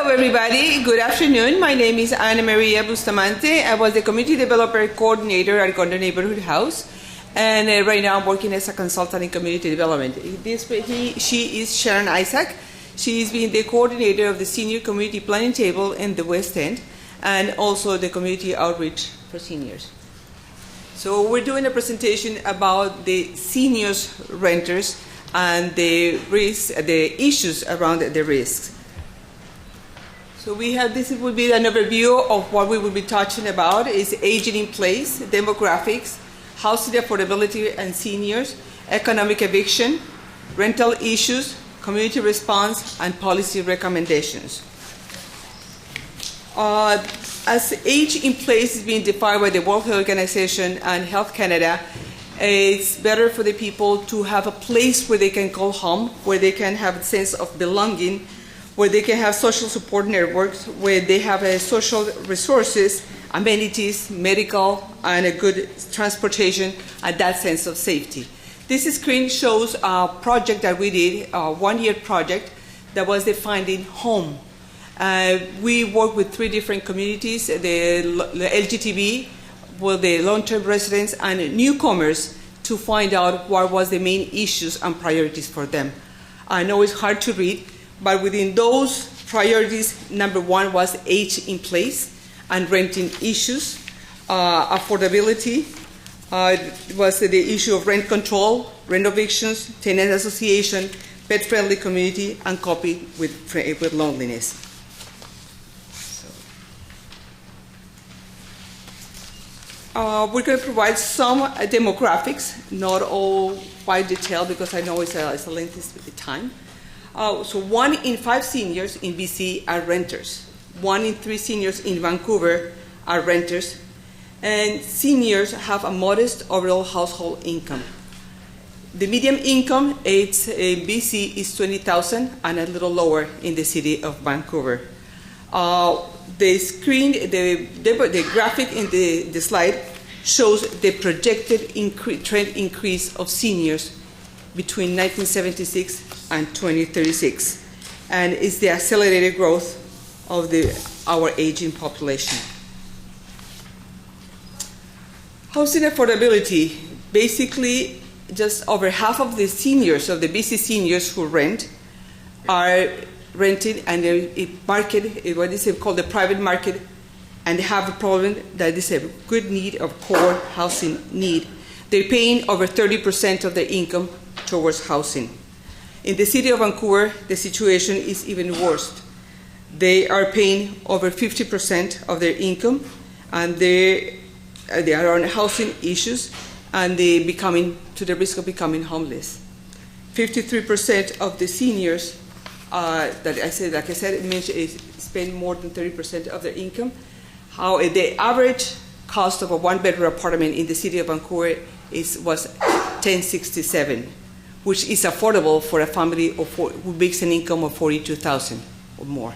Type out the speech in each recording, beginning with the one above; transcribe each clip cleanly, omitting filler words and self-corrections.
Hello, everybody. Good afternoon. My name is Ana Maria Bustamante. I was the community developer coordinator at Condo Neighborhood House, and right now I'm working as a consultant in community development. She is Sharon Isaak. She's been the coordinator of the senior community planning table in the West End, and also the community outreach for seniors. So we're doing a presentation about the seniors renters and the risks, the issues around the risks. So we have, this will be an overview of what we will be touching about is aging in place, demographics, housing affordability and seniors, economic eviction, rental issues, community response, and policy recommendations. As age in place is being defined by the World Health Organization and Health Canada, it's better for the people to have a place where they can call home, where they can have a sense of belonging, where they can have social support networks, where they have social resources, amenities, medical, and a good transportation, and that sense of safety. This screen shows a project that we did, a one-year project that was the Finding Home. We worked with 3 different communities, the LGTB, with the long-term residents and newcomers, to find out what was the main issues and priorities for them. I know it's hard to read, but within those priorities, number 1 was age in place and renting issues, affordability, was the issue of rent control, rent evictions, tenant association, pet-friendly community, and coping with loneliness. We're going to provide some demographics, not all quite detailed because I know it's a lengthy time. So 1 in 5 seniors in BC are renters. 1 in 3 seniors in Vancouver are renters. And seniors have a modest overall household income. The median income in BC is $20,000 and a little lower in the city of Vancouver. The screen, the graphic in the slide shows the projected trend increase of seniors between 1976 and 2036, and it's the accelerated growth of our aging population. Housing affordability, basically just over half of the seniors, of the BC seniors who rent, are rented and a market, what is called the private market, and they have a problem that is a good need of core housing need. They're paying over 30% of their income towards housing. In the city of Vancouver, the situation is even worse. They are paying over 50% of their income, and they are on housing issues, and they're becoming to the risk of becoming homeless. 53% of the seniors that I said, like I said, it means spend more than 30% of their income. How the average cost of a 1-bedroom apartment in the city of Vancouver was $1,067, which is affordable for a family who makes an income of $42,000 or more.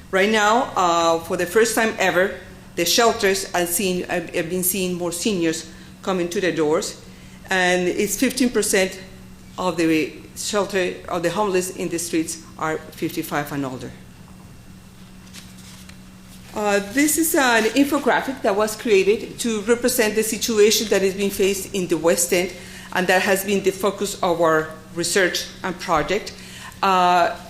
Right now, for the first time ever, the shelters have been seeing more seniors coming to the doors, and it's 15% of the shelter of the homeless in the streets are 55 and older. This is an infographic that was created to represent the situation that is being faced in the West End, and that has been the focus of our research and project.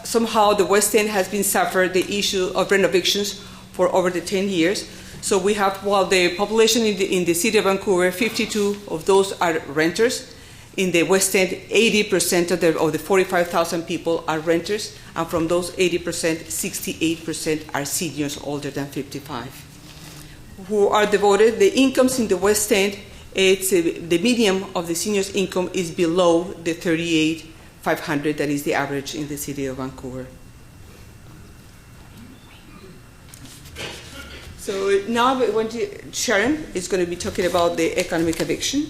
Somehow the West End has been suffered the issue of rent evictions for over the 10 years. So we have, while the population in the city of Vancouver, 52 of those are renters. In the West End, 80% of the 45,000 people are renters, and from those 80%, 68% are seniors older than 55, who are devoted. The incomes in the West End, the median of the seniors' income is below the $38,500 that is the average in the city of Vancouver. So now Sharon is going to be talking about the economic eviction.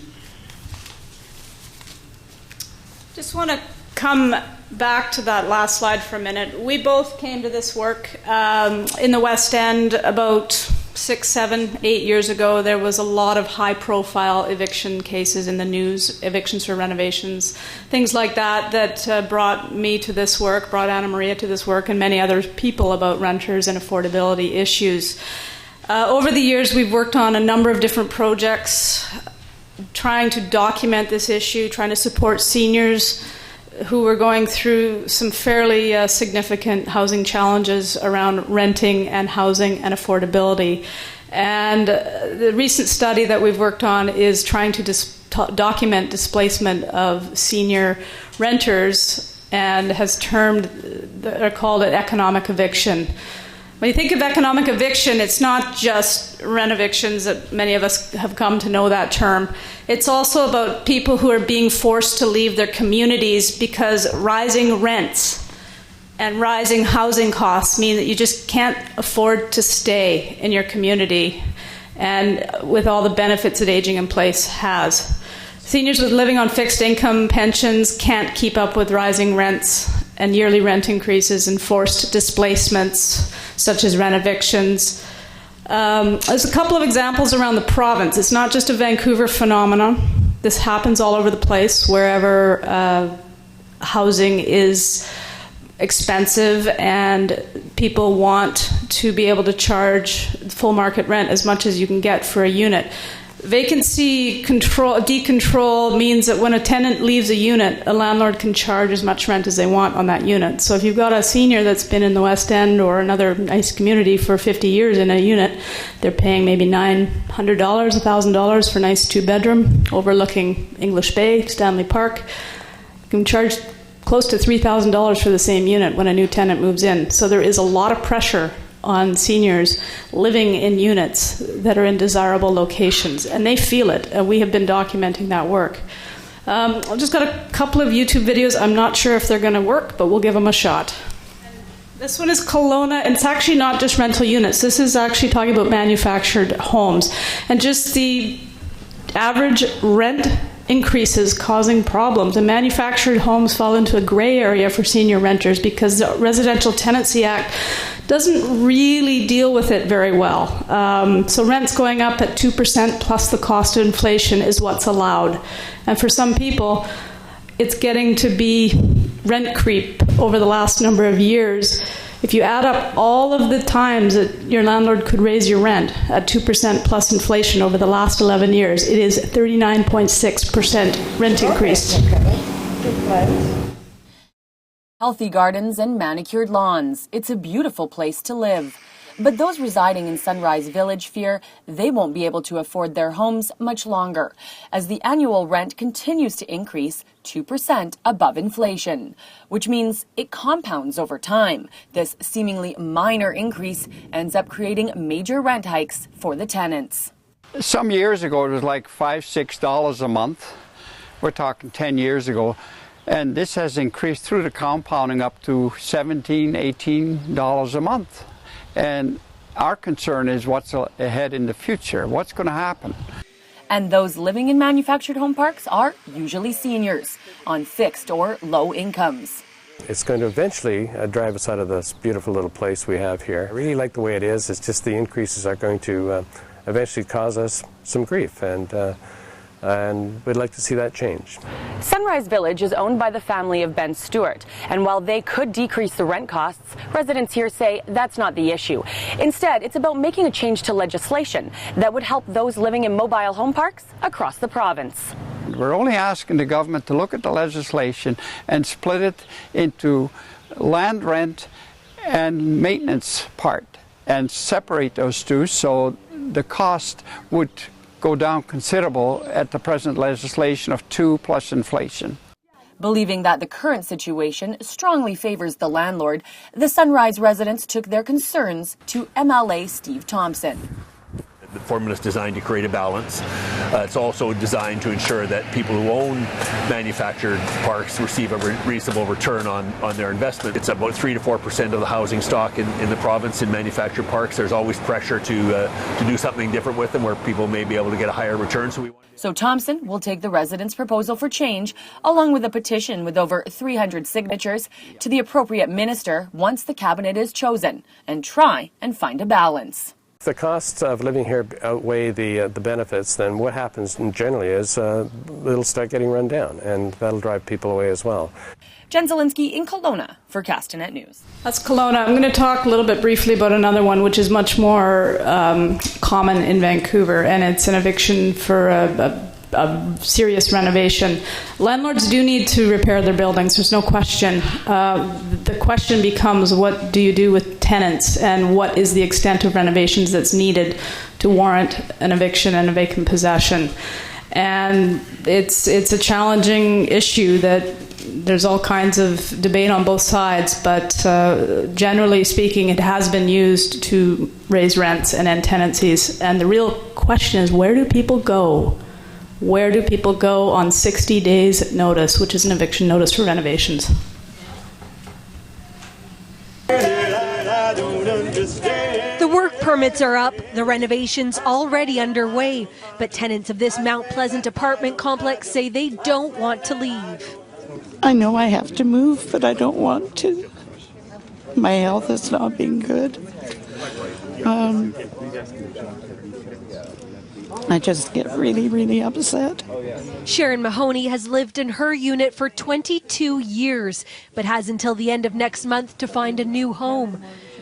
Just want to come back to that last slide for a minute. We both came to this work in the West End about 6, 7, 8 years ago, there was a lot of high-profile eviction cases in the news, evictions for renovations, things like that, that brought me to this work, brought Anna Maria to this work, and many other people about renters and affordability issues. Over the years, we've worked on a number of different projects trying to document this issue, trying to support seniors who were going through some fairly significant housing challenges around renting and housing and affordability. And the recent study that we've worked on is trying to document displacement of senior renters and has they're called it economic eviction. When you think of economic eviction, it's not just rent evictions that many of us have come to know that term. It's also about people who are being forced to leave their communities because rising rents and rising housing costs mean that you just can't afford to stay in your community, and with all the benefits that aging in place has. Seniors living on fixed income pensions can't keep up with rising rents and yearly rent increases and forced displacements, such as rent evictions. There's a couple of examples around the province. It's not just a Vancouver phenomenon. This happens all over the place, wherever housing is expensive and people want to be able to charge full market rent as much as you can get for a unit. Vacancy decontrol means that when a tenant leaves a unit, a landlord can charge as much rent as they want on that unit. So if you've got a senior that's been in the West End or another nice community for 50 years in a unit, they're paying maybe $900, $1,000 for a nice 2-bedroom overlooking English Bay, Stanley Park. You can charge close to $3,000 for the same unit when a new tenant moves in. So there is a lot of pressure on seniors living in units that are in desirable locations, and they feel it. We have been documenting that work. I've just got a couple of YouTube videos. I'm not sure if they're going to work, but we'll give them a shot. This one is Kelowna, and it's actually not just rental units. This is actually talking about manufactured homes, and just the average rent increases causing problems. And manufactured homes fall into a gray area for senior renters because the Residential Tenancy Act doesn't really deal with it very well. So rents going up at 2% plus the cost of inflation is what's allowed. And for some people, it's getting to be rent creep over the last number of years. If you add up all of the times that your landlord could raise your rent at 2% plus inflation over the last 11 years, it is 39.6% rent increase. Healthy gardens and manicured lawns. It's a beautiful place to live. But those residing in Sunrise Village fear they won't be able to afford their homes much longer, as the annual rent continues to increase 2% above inflation, which means it compounds over time. This seemingly minor increase ends up creating major rent hikes for the tenants. Some years ago, it was like $5, $6 a month. We're talking 10 years ago. And this has increased through the compounding up to $17, $18 a month. And our concern is what's ahead in the future. What's going to happen? And those living in manufactured home parks are usually seniors on fixed or low incomes. It's going to eventually drive us out of this beautiful little place we have here. I really like the way it is. It's just the increases are going to eventually cause us some grief, and we'd like to see that change. Sunrise Village is owned by the family of Ben Stewart, and while they could decrease the rent costs, residents here say that's not the issue. Instead, it's about making a change to legislation that would help those living in mobile home parks across the province. We're only asking the government to look at the legislation and split it into land rent and maintenance part and separate those two so the cost would go down considerable at the present legislation of 2 plus inflation. Believing that the current situation strongly favors the landlord, the Sunrise residents took their concerns to MLA Steve Thompson. The formula is designed to create a balance. It's also designed to ensure that people who own manufactured parks receive a reasonable return on their investment. It's about 3 to 4% of the housing stock in the province in manufactured parks. There's always pressure to do something different with them where people may be able to get a higher return. So Thompson will take the residents' proposal for change, along with a petition with over 300 signatures, to the appropriate minister once the cabinet is chosen, and try and find a balance. If the costs of living here outweigh the benefits, then what happens generally is it'll start getting run down, and that'll drive people away as well. Jen Zielinski in Kelowna for Castanet News. That's Kelowna. I'm going to talk a little bit briefly about another one, which is much more common in Vancouver, and it's an eviction for a serious renovation. Landlords do need to repair their buildings, there's no question. The question becomes, what do you do with tenants, and what is the extent of renovations that's needed to warrant an eviction and a vacant possession? And it's a challenging issue that there's all kinds of debate on both sides, but generally speaking, it has been used to raise rents and end tenancies. And the real question is, where do people go? Where do people go on 60 days notice, which is an eviction notice for renovations? The work permits are up, the renovation's already underway, but tenants of this Mount Pleasant apartment complex say they don't want to leave. I know I have to move, but I don't want to. My health has not been good. I just get really, really upset. Sharon Mahoney has lived in her unit for 22 years, but has until the end of next month to find a new home.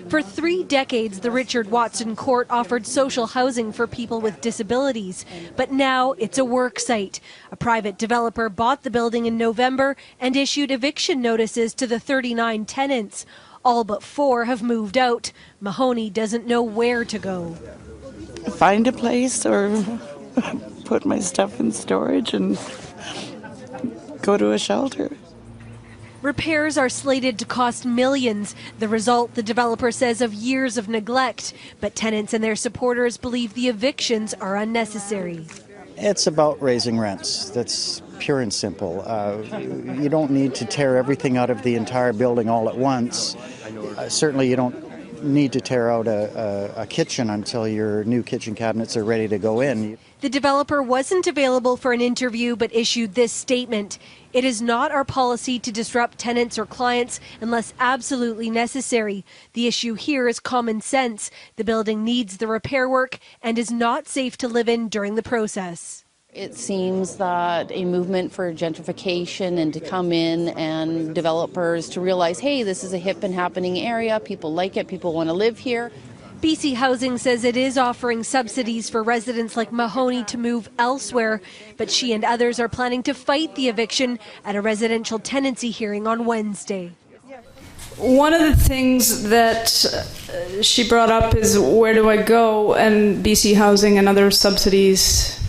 For 3 decades, the Richard Watson Court offered social housing for people with disabilities, but now it's a work site. A private developer bought the building in November and issued eviction notices to the 39 tenants. All but 4 have moved out. Mahoney doesn't know where to go. Find a place or put my stuff in storage and go to a shelter. Repairs are slated to cost millions, the result, the developer says, of years of neglect. But tenants and their supporters believe the evictions are unnecessary. It's about raising rents. That's pure and simple. You don't need to tear everything out of the entire building all at once. Certainly you don't need to tear out a kitchen until your new kitchen cabinets are ready to go in. The developer wasn't available for an interview but issued this statement. It is not our policy to disrupt tenants or clients unless absolutely necessary. The issue here is common sense. The building needs the repair work and is not safe to live in during the process. It seems that a movement for gentrification and to come in and developers to realize, hey, this is a hip and happening area, people like it, people want to live here. BC Housing says it is offering subsidies for residents like Mahoney to move elsewhere, but she and others are planning to fight the eviction at a residential tenancy hearing on Wednesday. One of the things that she brought up is, where do I go? And BC Housing and other subsidies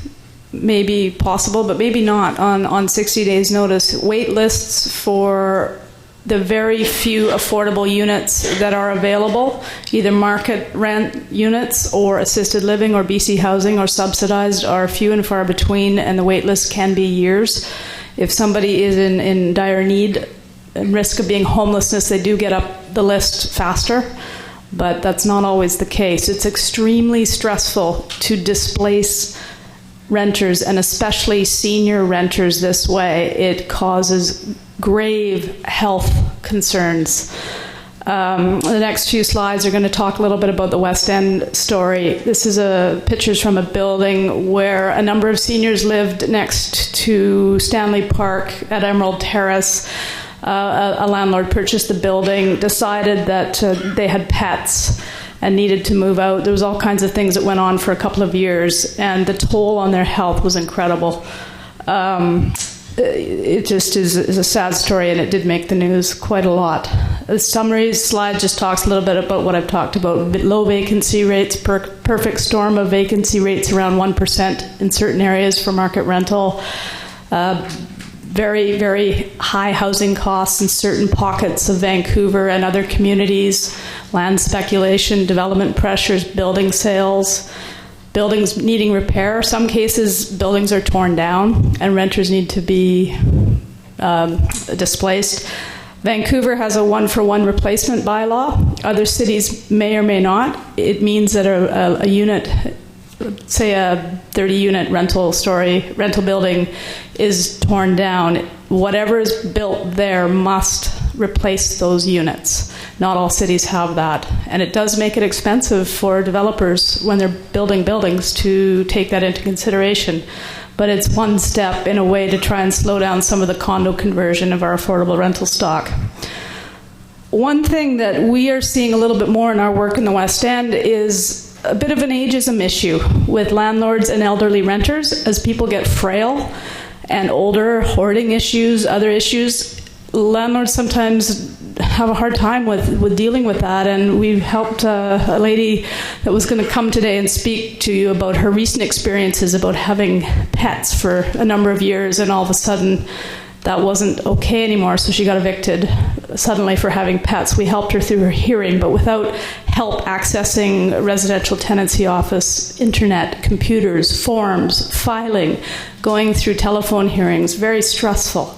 may be possible, but maybe not on 60 days notice. Wait lists for the very few affordable units that are available, either market rent units or assisted living or BC Housing or subsidized, are few and far between, and the wait list can be years. If somebody is in dire need and risk of being homelessness, they do get up the list faster, but that's not always the case. It's extremely stressful to displace renters, and especially senior renters, this way. It causes grave health concerns. The next few slides are going to talk a little bit about the West End story. This is pictures from a building where a number of seniors lived next to Stanley Park at Emerald Terrace. A landlord purchased the building, decided that they had pets and needed to move out. There was all kinds of things that went on for a couple of years, and the toll on their health was incredible. It just is a sad story, and it did make the news quite a lot. The summary slide just talks a little bit about what I've talked about. Low vacancy rates, perfect storm of vacancy rates around 1% in certain areas for market rental. Very, very high housing costs in certain pockets of Vancouver and other communities. Land speculation, development pressures, building sales. Buildings needing repair. Some cases, buildings are torn down and renters need to be displaced. Vancouver has a one-for-one replacement bylaw. Other cities may or may not. It means that a unit, say a 30-unit rental building, is torn down. Whatever is built there must replace those units. Not all cities have that. And it does make it expensive for developers when they're building buildings to take that into consideration. But it's one step in a way to try and slow down some of the condo conversion of our affordable rental stock. One thing that we are seeing a little bit more in our work in the West End is a bit of an ageism issue with landlords and elderly renters. As people get frail and older, hoarding issues, other issues, landlords sometimes have a hard time with dealing with that. And we've helped a lady that was going to come today and speak to you about her recent experiences about having pets for a number of years, and all of a sudden that wasn't okay anymore, so she got evicted suddenly for having pets. We helped her through her hearing, but without help accessing a residential tenancy office, internet, computers, forms, filing, going through telephone hearings, very stressful.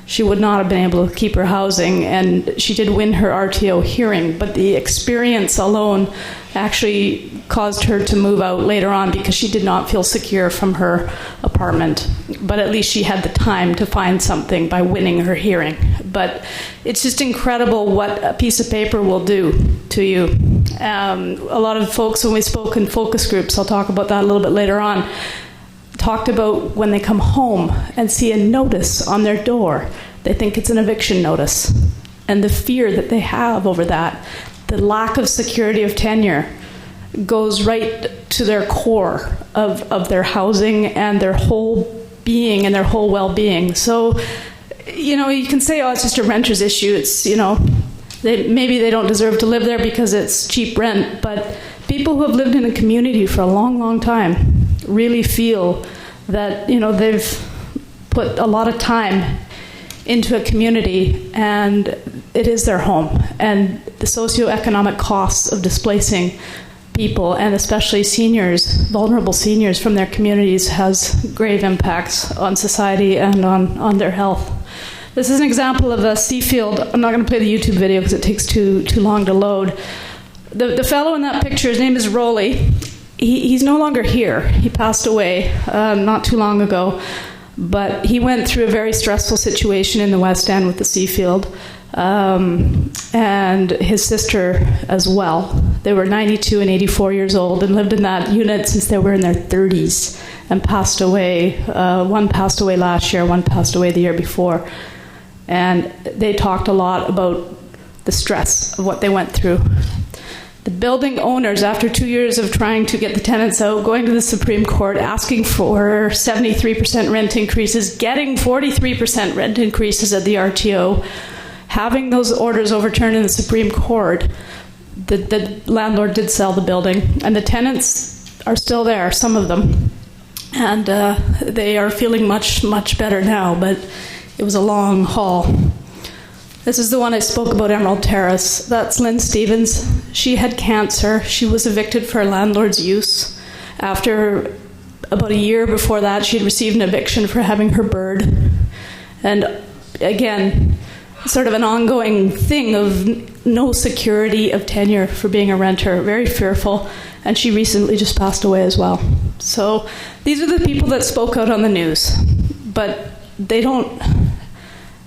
She would not have been able to keep her housing, and she did win her RTO hearing, but the experience alone actually caused her to move out later on because she did not feel secure from her apartment. But at least she had the time to find something by winning her hearing. But it's just incredible what a piece of paper will do to you. A lot of folks, when we spoke in focus groups, I'll talk about that a little bit later on, talked about when they come home and see a notice on their door, they think it's an eviction notice. And the fear that they have over that, the lack of security of tenure, goes right to their core of their housing and their whole being and their whole well-being. So, you can say, oh, it's just a renter's issue. It's, maybe they don't deserve to live there because it's cheap rent, but people who have lived in a community for a long, long time really feel that, they've put a lot of time into a community and it is their home. And the socioeconomic costs of displacing people, and especially seniors, vulnerable seniors from their communities, has grave impacts on society and on their health. This is an example of a sea field. I'm not going to play the YouTube video because it takes too long to load. The fellow in that picture, his name is Rolly. He's no longer here. He passed away not too long ago. But he went through a very stressful situation in the West End with the Seafield, and his sister as well. They were 92 and 84 years old and lived in that unit since they were in their 30s and passed away. One passed away last year, one passed away the year before. And they talked a lot about the stress of what they went through. The building owners, after 2 years of trying to get the tenants out, going to the Supreme Court, asking for 73% rent increases, getting 43% rent increases at the RTO, having those orders overturned in the Supreme Court, the landlord did sell the building, and the tenants are still there, some of them, and they are feeling much, much better now, but it was a long haul. This is the one I spoke about, Emerald Terrace. That's Lynn Stevens. She had cancer. She was evicted for landlord's use. After about a year before that, she had received an eviction for having her bird. And again, sort of an ongoing thing of no security of tenure for being a renter, very fearful. And she recently just passed away as well. So these are the people that spoke out on the news. But they don't...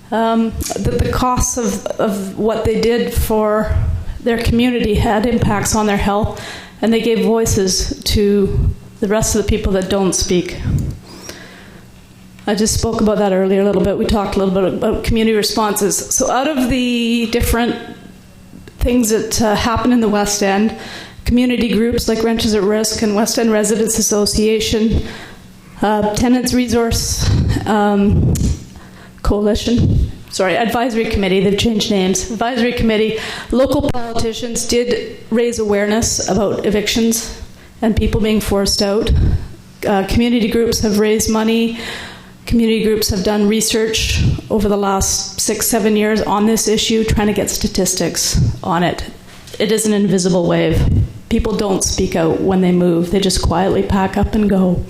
the costs of what they did for their community had impacts on their health, and they gave voices to the rest of the people that don't speak. I just spoke about that earlier a little bit. We talked a little bit about community responses. So out of the different things that happen in the West End, community groups like Renters at Risk and West End Residents Association, Tenants Resource Advisory Committee, they've changed names. Advisory Committee, local politicians did raise awareness about evictions and people being forced out. Community groups have raised money. Community groups have done research over the last 6-7 years on this issue, trying to get statistics on it. It is an invisible wave. People don't speak out when they move. They just quietly pack up and go.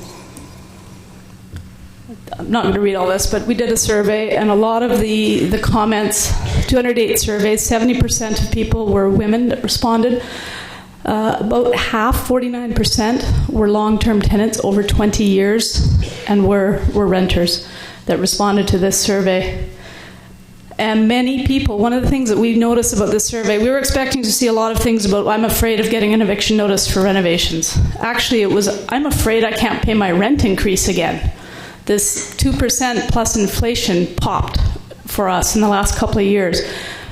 I'm not going to read all this, but we did a survey, and a lot of the comments, 208 surveys, 70% of people were women that responded. About half, 49%, were long-term tenants over 20 years and were renters that responded to this survey. And many people, one of the things that we've noticed about this survey, we were expecting to see a lot of things about, I'm afraid of getting an eviction notice for renovations. Actually, it was, I'm afraid I can't pay my rent increase again. This 2% plus inflation popped for us in the last couple of years.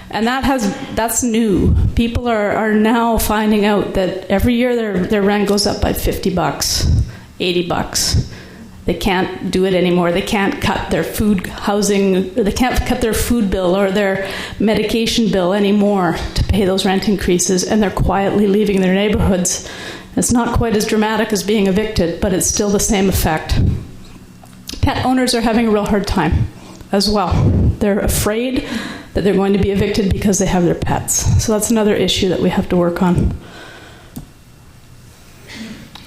And that's new. People are now finding out that every year their rent goes up by $50, $80. They can't do it anymore. They can't cut their food, housing, they can't cut their food bill or their medication bill anymore to pay those rent increases, and they're quietly leaving their neighborhoods. It's not quite as dramatic as being evicted, but it's still the same effect. Pet owners are having a real hard time as well. They're afraid that they're going to be evicted because they have their pets. So that's another issue that we have to work on.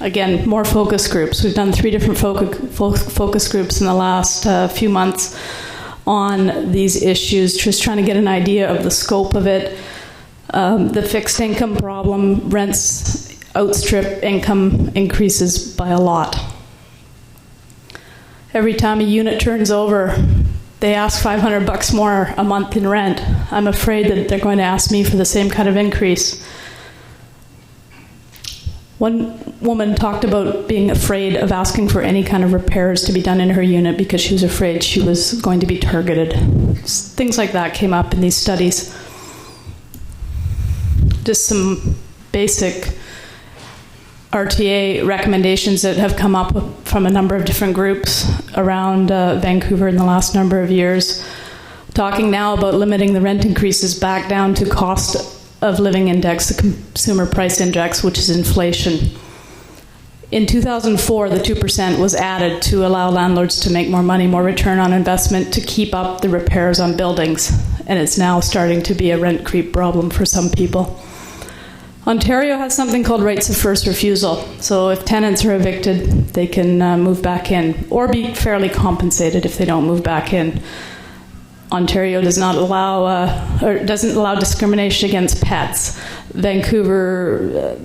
Again, more focus groups. We've done 3 different focus groups in the last few months on these issues, just trying to get an idea of the scope of it. The fixed income problem, rents outstrip income increases by a lot. Every time a unit turns over, they ask $500 more a month in rent. I'm afraid that they're going to ask me for the same kind of increase. One woman talked about being afraid of asking for any kind of repairs to be done in her unit because she was afraid she was going to be targeted. Things like that came up in these studies. Just some basic RTA recommendations that have come up from a number of different groups around Vancouver in the last number of years. Talking now about limiting the rent increases back down to cost of living index, the consumer price index, which is inflation. In 2004, the 2% was added to allow landlords to make more money, more return on investment, to keep up the repairs on buildings. And it's now starting to be a rent creep problem for some people. Ontario has something called rights of first refusal. So if tenants are evicted, they can move back in or be fairly compensated if they don't move back in. Ontario does not allow, or doesn't allow discrimination against pets. Vancouver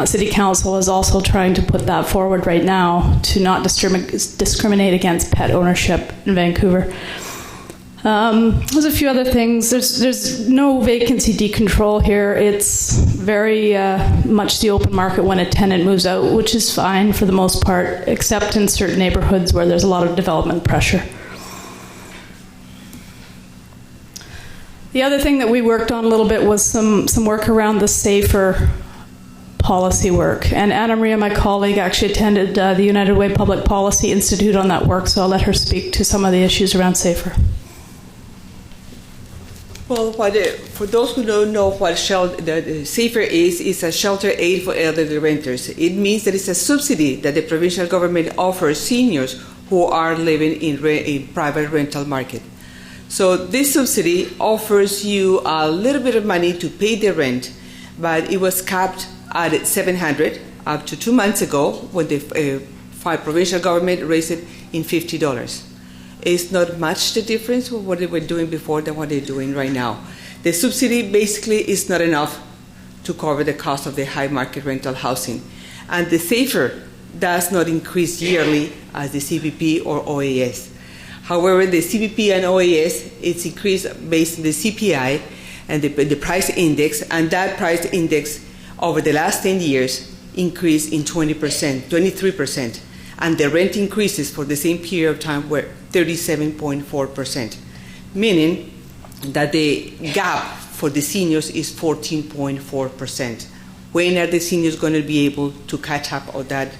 City Council is also trying to put that forward right now to not discriminate against pet ownership in Vancouver. There's a few other things. There's no vacancy decontrol here. It's very much the open market when a tenant moves out, which is fine for the most part, except in certain neighborhoods where there's a lot of development pressure. The other thing that we worked on a little bit was some work around the SAFER policy work. And Anna Maria, my colleague, actually attended the United Way Public Policy Institute on that work, so I'll let her speak to some of the issues around SAFER. Well, for those who don't know what the SAFER is a shelter aid for elderly renters. It means that it's a subsidy that the provincial government offers seniors who are living in private rental market. So this subsidy offers you a little bit of money to pay the rent, but it was capped at $700 up to 2 months ago when the provincial government raised it in $50. It's not much the difference with what they were doing before than what they're doing right now. The subsidy basically is not enough to cover the cost of the high market rental housing. And the SAFER does not increase yearly as the CPP or OAS. However, the CPP and OAS, it's increased based on the CPI and the price index, and that price index over the last 10 years increased in 23%, and the rent increases for the same period of time were 37.4%, meaning that the gap for the seniors is 14.4%. When are the seniors going to be able to catch up on that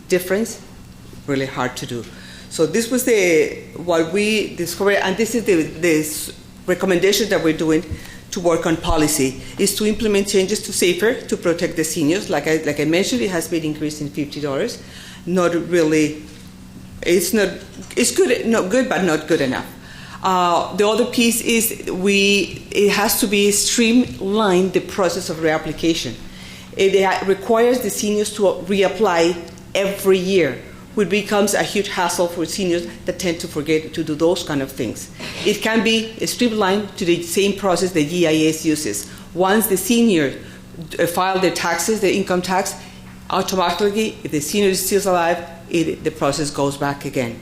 difference? Really hard to do. So this was what we discovered, and this is the recommendation that we're doing to work on policy, is to implement changes to SAFER to protect the seniors. Like I mentioned, it has been increased in $50. Not really, it's good, not good, but not good enough. The other piece is it has to be streamlined the process of reapplication. It requires the seniors to reapply every year, which becomes a huge hassle for seniors that tend to forget to do those kind of things. It can be streamlined to the same process the GIS uses. Once the senior file their taxes, their income tax, automatically, if the senior is still alive, the process goes back again.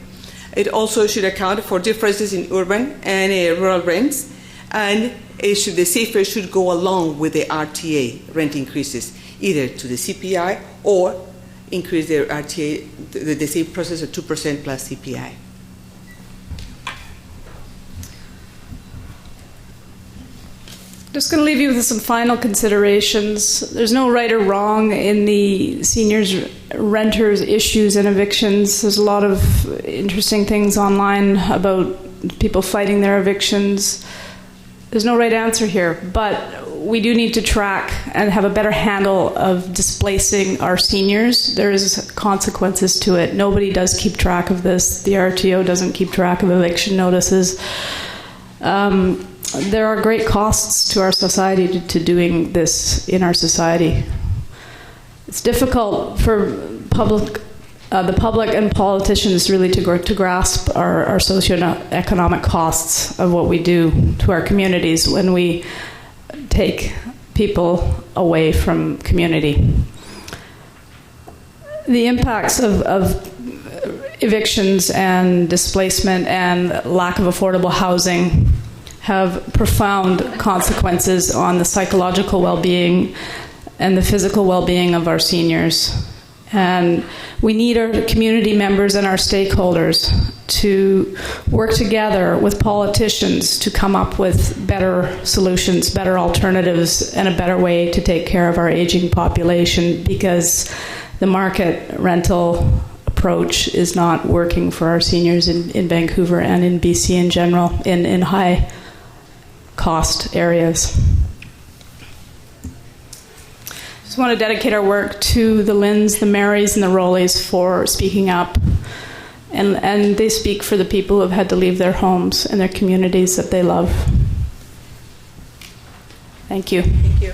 It also should account for differences in urban and rural rents, and the CFARE should go along with the RTA rent increases, either to the CPI or increase their RTA, the same process of 2% plus CPI. Just going to leave you with some final considerations. There's no right or wrong in the seniors, renters, issues, and evictions. There's a lot of interesting things online about people fighting their evictions. There's no right answer here, but we do need to track and have a better handle of displacing our seniors. There is consequences to it. Nobody does keep track of this. The RTO doesn't keep track of eviction notices. There are great costs to our society to doing this in our society. It's difficult for the public and politicians really to grasp our socioeconomic costs of what we do to our communities when we take people away from community. The impacts of evictions and displacement and lack of affordable housing have profound consequences on the psychological well-being and the physical well-being of our seniors. And we need our community members and our stakeholders to work together with politicians to come up with better solutions, better alternatives, and a better way to take care of our aging population, because the market rental approach is not working for our seniors in Vancouver and in BC in general, in high cost areas. Just want to dedicate our work to the Lynns, the Marys, and the Rowleys for speaking up. And they speak for the people who have had to leave their homes and their communities that they love. Thank you. Thank you.